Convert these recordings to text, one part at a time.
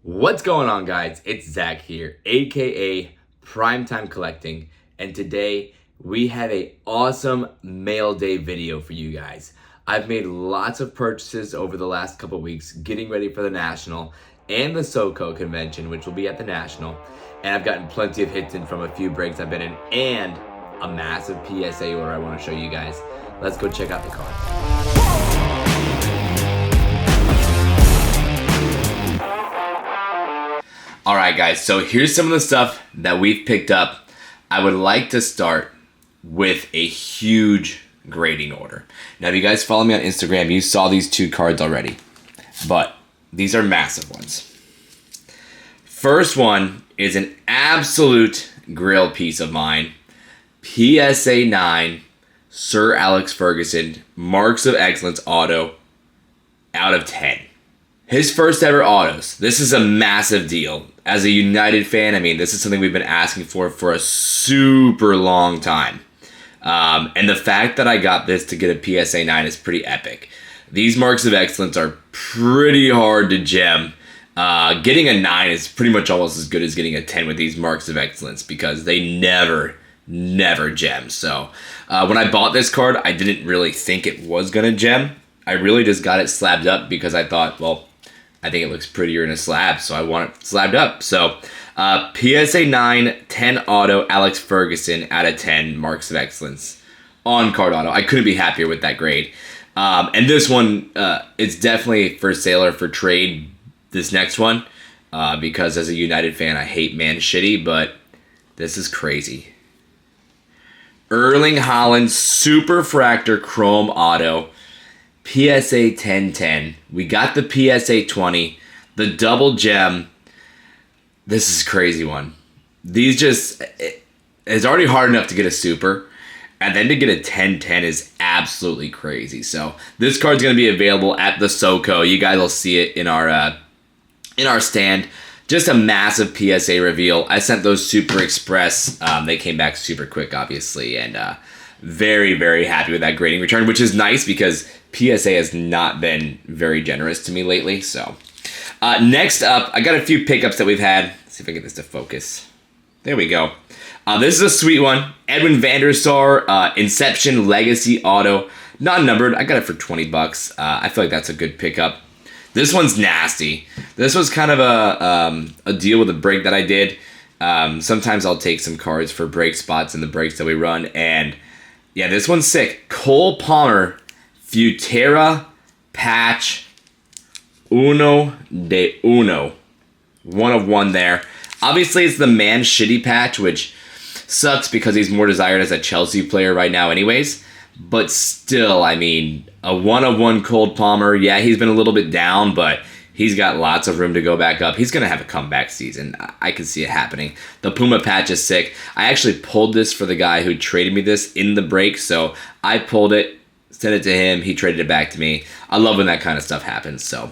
What's going on, guys? It's Zach here, aka Primetime Collecting, and today we have a awesome mail day video for you guys. I've made lots of purchases over the last couple weeks getting ready for the National and the SoCo convention, which will be at the National, and I've gotten plenty of hits in from a few breaks I've been in and a massive PSA order I want to show you guys. Let's go check out the cards. Alright guys, so here's some of the stuff that we've picked up. I would like to start with a huge grading order. Now if you guys follow me on Instagram, you saw these two cards already, but these are massive ones. First one is an absolute grail piece of mine. PSA 9, Sir Alex Ferguson, Marks of Excellence auto, out of 10. His first ever autos. This is a massive deal. As a United fan, I mean, this is something we've been asking for a super long time. And the fact that I got this to get a PSA 9 is pretty epic. These Marks of Excellence are pretty hard to gem. Getting a 9 is pretty much almost as good as getting a 10 with these Marks of Excellence because they never gem. So when I bought this card, I didn't really think it was going to gem. I really just got it slabbed up because I thought, well, I think it looks prettier in a slab, so I want it slabbed up. So, PSA 9, 10 auto, Alex Ferguson out of 10, Marks of Excellence on card auto. I couldn't be happier with that grade. And this one, it's definitely for sale or for trade, this next one, because as a United fan, I hate man shitty, but this is crazy. Erling Haaland Super Fractor Chrome Auto. PSA 1010. We got the PSA 20, the double gem. This is a crazy one. These just, it's already hard enough to get a super, and then to get a 1010 is absolutely crazy. So this card's going to be available at the SoCo. You guys will see it in our stand. Just a massive PSA reveal. I sent those Super Express. They came back super quick, obviously, and very happy with that grading return, which is nice because PSA has not been very generous to me lately. So next up, I got a few pickups that we've had. Let's see if I get this to focus. There we go. This is a sweet one. Edwin van der Sar, Inception Legacy Auto. Not numbered. I got it for 20 bucks. I feel like that's a good pickup. This one's nasty. This was kind of a deal with a break that I did. Sometimes I'll take some cards for break spots in the breaks that we run. And yeah, this one's sick. Cole Palmer, Futera Patch, Uno de Uno. 1 of 1 there. Obviously, it's the man shitty patch, which sucks because he's more desired as a Chelsea player right now anyways. But still, I mean, a 1 of 1 Cole Palmer. Yeah, he's been a little bit down, but he's got lots of room to go back up. He's going to have a comeback season. I can see it happening. The Puma patch is sick. I actually pulled this for the guy who traded me this in the break. So I pulled it, sent it to him. He traded it back to me. I love when that kind of stuff happens. So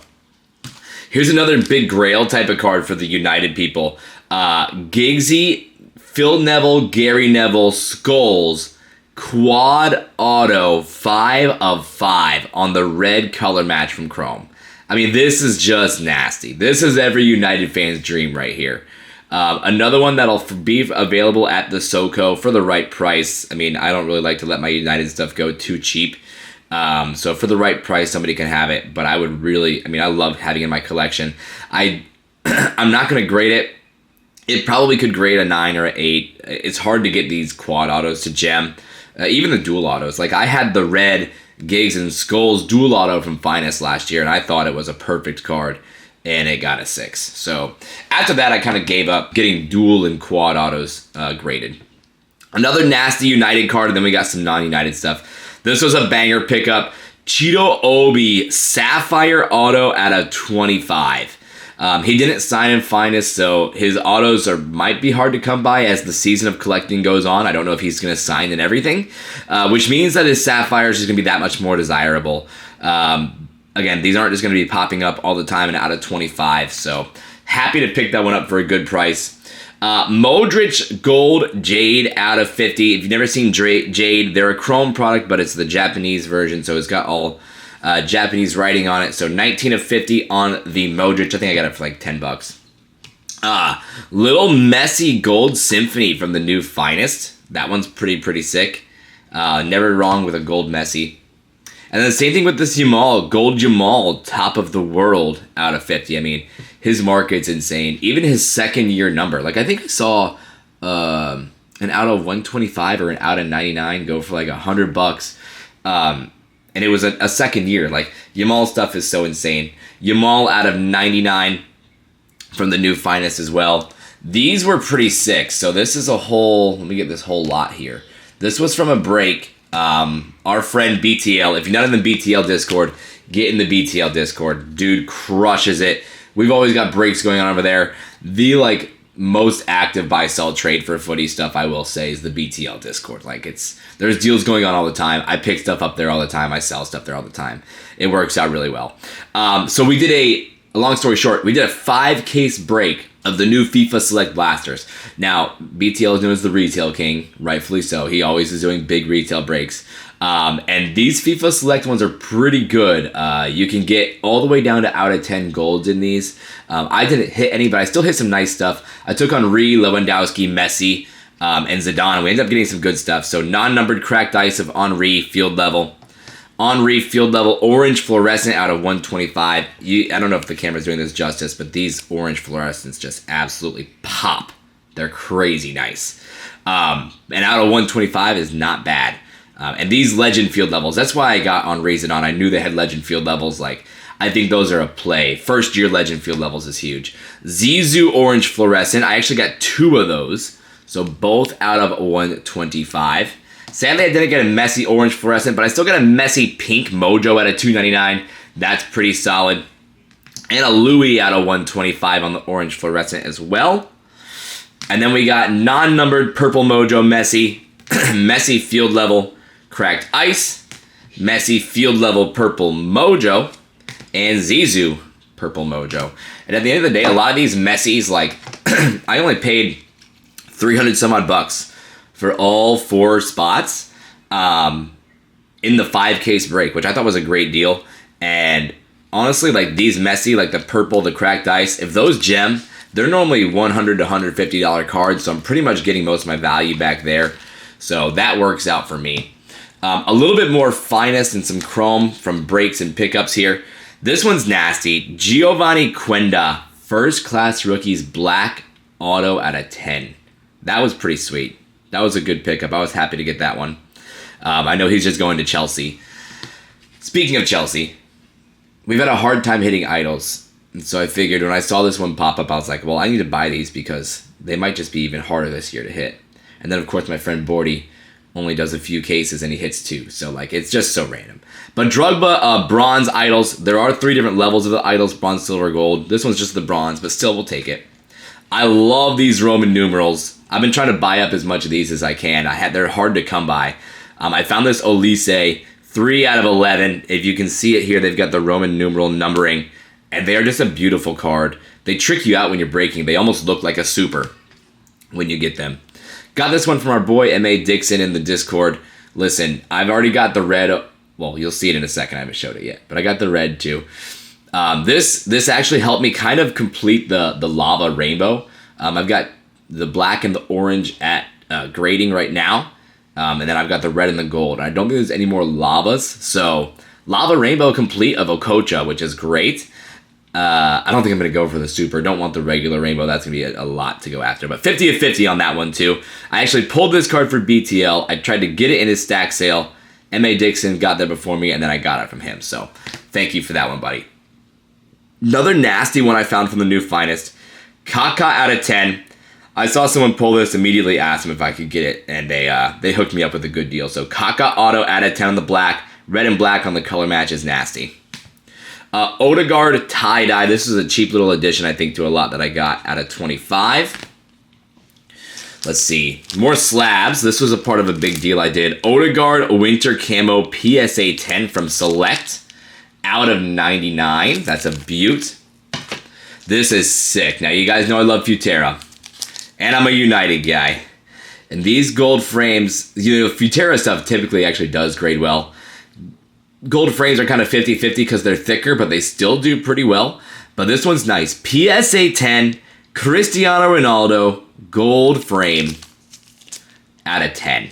here's another big grail type of card for the United people. Giggsy, Phil Neville, Gary Neville, Skulls, Quad Auto, 5 of 5 on the red color match from Chrome. I mean, this is just nasty. This is every United fan's dream right here. Another one that'll be available at the SoCo for the right price. I mean, I don't really like to let my United stuff go too cheap. So for the right price, somebody can have it. But I would really, I mean, I love having it in my collection. I'm not going to grade it. It probably could grade a 9 or an 8. It's hard to get these quad autos to gem. Even the dual autos. Like, I had the red Giggs and Skulls dual auto from Finest last year, and I thought it was a perfect card, and it got a 6. So after that, I kind of gave up getting dual and quad autos graded. Another nasty United card, and then we got some non-United stuff. This was a banger pickup. Cheeto Obi Sapphire Auto out of 25. He didn't sign in Finest, so his autos might be hard to come by as the season of collecting goes on. I don't know if he's going to sign in everything, which means that his Sapphires is going to be that much more desirable. Again, these aren't just going to be popping up all the time and out of 25, so happy to pick that one up for a good price. Modric Gold Jade out of 50. If you've never seen Jade, they're a Chrome product, but it's the Japanese version, so it's got all Japanese writing on it. So 19 of 50 on the Modric. I think I got it for like 10 bucks. Little messy gold symphony from the new Finest. That one's pretty sick. Never wrong with a gold messy. And then the same thing with this Yamal, gold Yamal, top of the world out of 50. I mean, his market's insane. Even his second year number. Like, I think I saw an out of 125 or an out of 99 go for like $100. And it was a second year. Like, Yamal stuff is so insane. Yamal out of 99 from the new Finest as well. These were pretty sick. So this is a whole, let me get this whole lot here. This was from a break. Our friend BTL, if you're not in the BTL Discord, get in the BTL Discord. Dude crushes it. We've always got breaks going on over there. The like most active buy sell trade for footy stuff, I will say, is the BTL Discord. Like, there's deals going on all the time. I pick stuff up there all the time. I sell stuff there all the time. It works out really well. So we did a long story short, we did a 5-case break of the new FIFA Select Blasters. Now, BTL is known as the retail king, rightfully so. He always is doing big retail breaks. And these FIFA Select ones are pretty good. You can get all the way down to out of 10 golds in these. I didn't hit any, but I still hit some nice stuff. I took Henry, Lewandowski, Messi, and Zidane. We ended up getting some good stuff. So non-numbered cracked ice of Henry, field level. Henry, field level, orange fluorescent out of 125. I don't know if the camera's doing this justice, but these orange fluorescents just absolutely pop. They're crazy nice. And out of 125 is not bad. And these legend field levels, that's why I got on Zidane. I knew they had legend field levels. Like, I think those are a play. First year legend field levels is huge. Zizou orange fluorescent. I actually got 2 of those. So both out of 125. Sadly, I didn't get a Messi orange fluorescent, but I still got a Messi pink mojo out of 299. That's pretty solid. And a Louis out of 125 on the orange fluorescent as well. And then we got non-numbered purple mojo Messi, Messi field level cracked ice, Messi field level purple mojo, and Zizou purple mojo. And at the end of the day, a lot of these Messis, like, I only paid 300 some odd bucks for all 4 spots in the 5-case break, which I thought was a great deal. And honestly, like, these Messi, like the purple, the cracked ice, if those gem, they're normally $100 to $150 cards, so I'm pretty much getting most of my value back there. So that works out for me. A little bit more Finest and some chrome from breaks and pickups here. This one's nasty. Giovanni Quenda, first class rookies, black auto out of 10. That was pretty sweet. That was a good pickup. I was happy to get that one. I know he's just going to Chelsea. Speaking of Chelsea, we've had a hard time hitting idols. And so I figured when I saw this one pop up, I was like, well, I need to buy these because they might just be even harder this year to hit. And then, of course, my friend Bordy only does a few cases and he hits 2. So, like, it's just so random. But Drogba, bronze idols. There are 3 different levels of the idols, bronze, silver, gold. This one's just the bronze, but still we'll take it. I love these Roman numerals. I've been trying to buy up as much of these as I can. They're hard to come by. I found this Olise, 3 out of 11. If you can see it here, they've got the Roman numeral numbering. And they are just a beautiful card. They trick you out when you're breaking. They almost look like a super when you get them. Got this one from our boy M.A. Dixon in the Discord. Listen, I've already got the red. Well, you'll see it in a second. I haven't showed it yet. But I got the red too. This actually helped me kind of complete the lava rainbow. I've got the black and the orange at grading right now. And then I've got the red and the gold. I don't think there's any more lavas. So, lava rainbow complete of Okocha, which is great. I don't think I'm going to go for the super. Don't want the regular rainbow. That's going to be a lot to go after. But 50 of 50 on that one, too. I actually pulled this card for BTL. I tried to get it in his stack sale. M.A. Dixon got there before me, and then I got it from him. So, thank you for that one, buddy. Another nasty one I found from the new Finest. Kaka out of 10. I saw someone pull this, immediately asked them if I could get it, and they hooked me up with a good deal. So, Kaka auto out of 10 on the black. Red and black on the color match is nasty. Odegaard tie-dye. This is a cheap little addition, I think, to a lot that I got out of 25. Let's see. More slabs. This was a part of a big deal I did. Odegaard Winter Camo PSA 10 from Select out of 99. That's a beaut. This is sick. Now, you guys know I love Futera. And I'm a United guy. And these gold frames, Futera stuff typically actually does grade well. Gold frames are kind of 50-50 because they're thicker, but they still do pretty well. But this one's nice. PSA 10 Cristiano Ronaldo, gold frame, out of 10.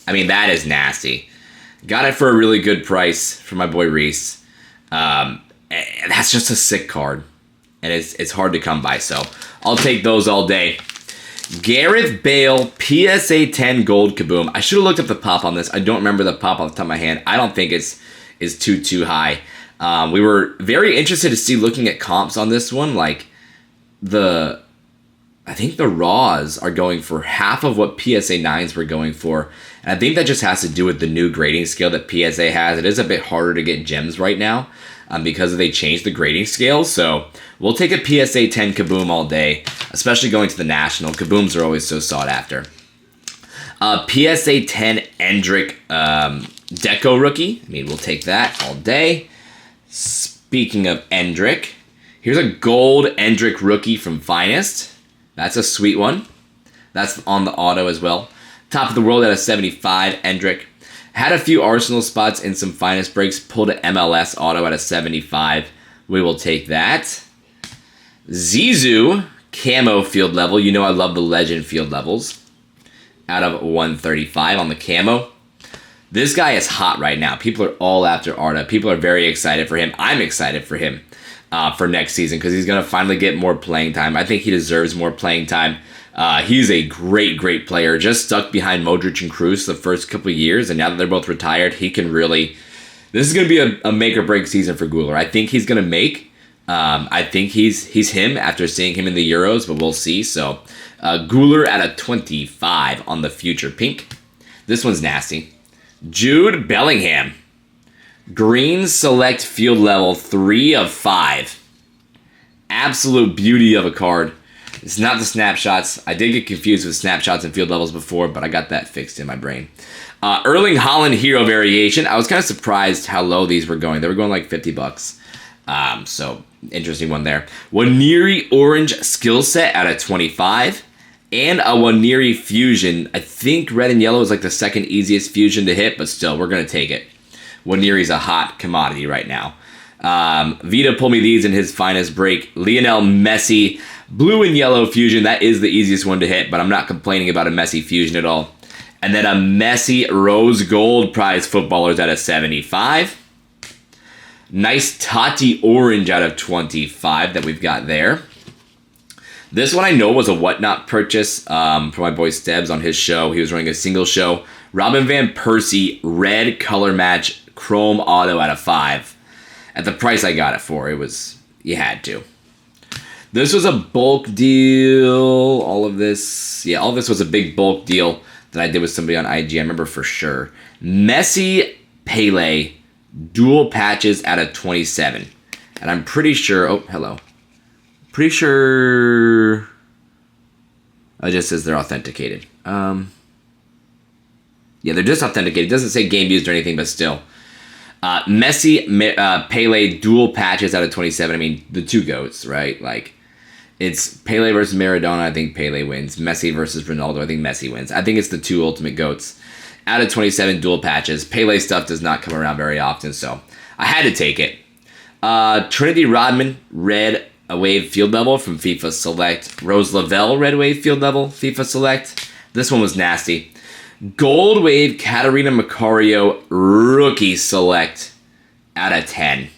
I mean, that is nasty. Got it for a really good price for my boy Reese. That's just a sick card. And it's hard to come by, so I'll take those all day. Gareth Bale, PSA 10 gold kaboom. I should have looked up the pop on this. I don't remember the pop off the top of my hand. I don't think it's too high. We were very interested to see looking at comps on this one. Like, I think the raws are going for half of what PSA 9s were going for. And I think that just has to do with the new grading scale that PSA has. It is a bit harder to get gems right now because they changed the grading scale. So we'll take a PSA 10 kaboom all day, especially going to the National. Kabooms are always so sought after. PSA 10 Endrick Deco rookie. I mean, we'll take that all day. Speaking of Endrick, here's a gold Endrick rookie from Finest. That's a sweet one. That's on the auto as well. Top of the world at a 75, Endrick. Had a few Arsenal spots in some Finest breaks. Pulled an MLS auto at a 75. We will take that. Zizou, camo field level. You know I love the legend field levels. Out of 135 on the camo. This guy is hot right now. People are all after Arda. People are very excited for him. I'm excited for him for next season because he's going to finally get more playing time. I think he deserves more playing time. He's a great player. Just stuck behind Modric and Kroos the first couple of years, and now that they're both retired, he can really... This is going to be a make-or-break season for Guler. I think he's going to make... I think he's him after seeing him in the Euros, but we'll see. So, Guler at a 25 on the future pink. This one's nasty. Jude Bellingham. Green select field level 3 of 5. Absolute beauty of a card. It's not the snapshots. I did get confused with snapshots and field levels before, but I got that fixed in my brain. Erling Haaland Hero Variation. I was kind of surprised how low these were going. They were going like 50 bucks. So, interesting one there. Waniri Orange Skill Set out of 25. And a Waniri Fusion. I think red and yellow is like the second easiest fusion to hit, but still, we're going to take it. Waniri's a hot commodity right now. Vita pulled me these in his Finest break. Lionel Messi, blue and yellow fusion. That is the easiest one to hit, but I'm not complaining about a Messi fusion at all. And then a Messi Rose Gold prize footballers out of 75. Nice Tati Orange out of 25 that we've got there. This one I know was a Whatnot purchase for my boy Stebbs on his show. He was running a single show. Robin Van Persie, red color match, chrome auto out of 5. At the price I got it for, you had to. This was a bulk deal. All of this was a big bulk deal that I did with somebody on IG. I remember for sure. Messi Pele, dual patches out of 27. And I'm pretty sure, oh, hello. Pretty sure it just says they're authenticated. Yeah, they're just authenticated. It doesn't say game used or anything, but still. Messi, Pele, dual patches out of 27. I mean, the two GOATs, right? Like, it's Pele versus Maradona. I think Pele wins. Messi versus Ronaldo. I think Messi wins. I think it's the two ultimate GOATs. Out of 27 dual patches. Pele stuff does not come around very often, so I had to take it. Trinity Rodman, red wave field level from FIFA Select. Rose Lavelle, red wave field level, FIFA Select. This one was nasty. Gold wave Katarina Macario, rookie select out of 10.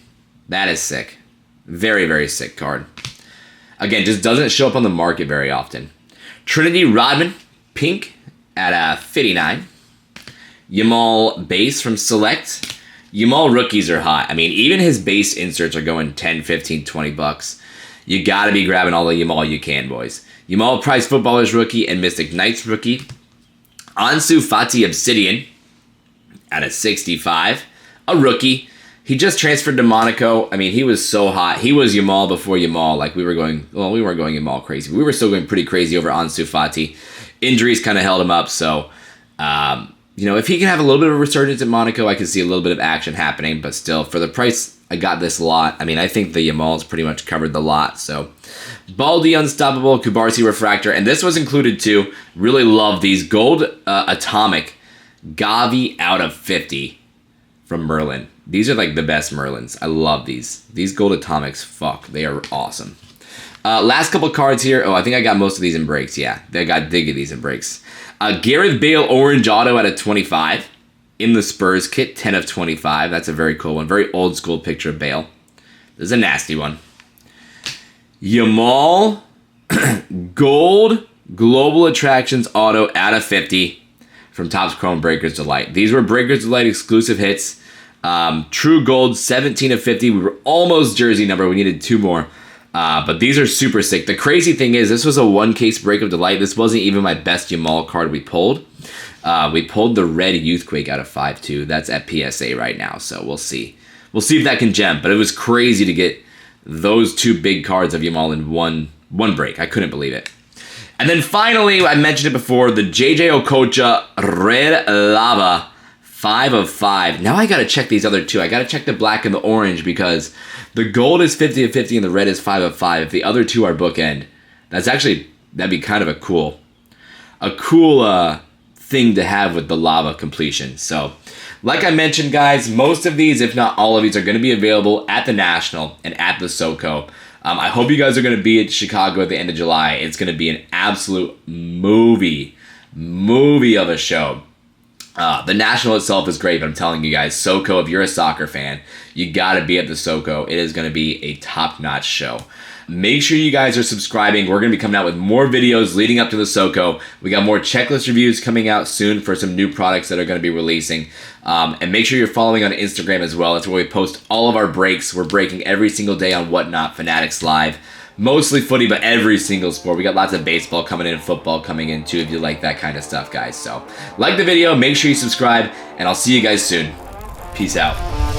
That is sick. Very sick card. Again, just doesn't show up on the market very often. Trinity Rodman, pink at a 59. Yamal base from Select. Yamal rookies are hot. I mean, even his base inserts are going 10, 15, 20 bucks. You gotta be grabbing all the Yamal you can, boys. Yamal Prize Footballers rookie and Mystic Knights rookie. Ansu Fati Obsidian at a 65. A rookie. He just transferred to Monaco. I mean, he was so hot. He was Yamal before Yamal. Like, we weren't going Yamal crazy. We were still going pretty crazy over Ansu Fati. Injuries kind of held him up, so... if he can have a little bit of a resurgence at Monaco, I can see a little bit of action happening. But still, for the price I got this lot, I mean, I think the Yamal's pretty much covered the lot. So, Baldy Unstoppable, Kubarsi Refractor, and this was included too. Really love these. Gold Atomic Gavi out of 50 from Merlin. These are like the best Merlins. I love these. These Gold Atomics, fuck, they are awesome. Last couple cards here. Oh, I think I got most of these in breaks. Yeah, I got dig of these in breaks. Gareth Bale orange auto at a 25 in the Spurs kit, 10 of 25. That's a very cool one. Very old school picture of Bale. This is a nasty one. Yamal gold global attractions auto out of 50 from Topps Chrome Breakers Delight. These were Breakers Delight exclusive hits. True gold, 17 of 50. We were almost jersey number. We needed 2 more. But these are super sick. The crazy thing is, this was a 1-case break of delight. This wasn't even my best Yamal card we pulled. We pulled the red Youthquake out of 5-2. That's at PSA right now, so we'll see. We'll see if that can gem. But it was crazy to get those 2 big cards of Yamal in one break. I couldn't believe it. And then finally, I mentioned it before, the JJ Okocha Red Lava 5 of 5. Now I gotta check these other 2. I gotta check the black and the orange because the gold is 50 of 50 and the red is 5 of 5. If the other 2 are bookend, that'd be kind of a cool thing to have with the lava completion. So, like I mentioned, guys, most of these, if not all of these, are going to be available at the National and at the SoCo. I hope you guys are going to be at Chicago at the end of July. It's going to be an absolute movie of a show. The National itself is great, but I'm telling you guys, SoCo, if you're a soccer fan, you got to be at the SoCo. It is going to be a top-notch show. Make sure you guys are subscribing. We're going to be coming out with more videos leading up to the SoCo. We got more checklist reviews coming out soon for some new products that are going to be releasing. And make sure you're following on Instagram as well. That's where we post all of our breaks. We're breaking every single day on Whatnot Fanatics Live. Mostly footy, but every single sport. We got lots of baseball coming in, football coming in too, if you like that kind of stuff, guys. So, like the video, make sure you subscribe, and I'll see you guys soon. Peace out.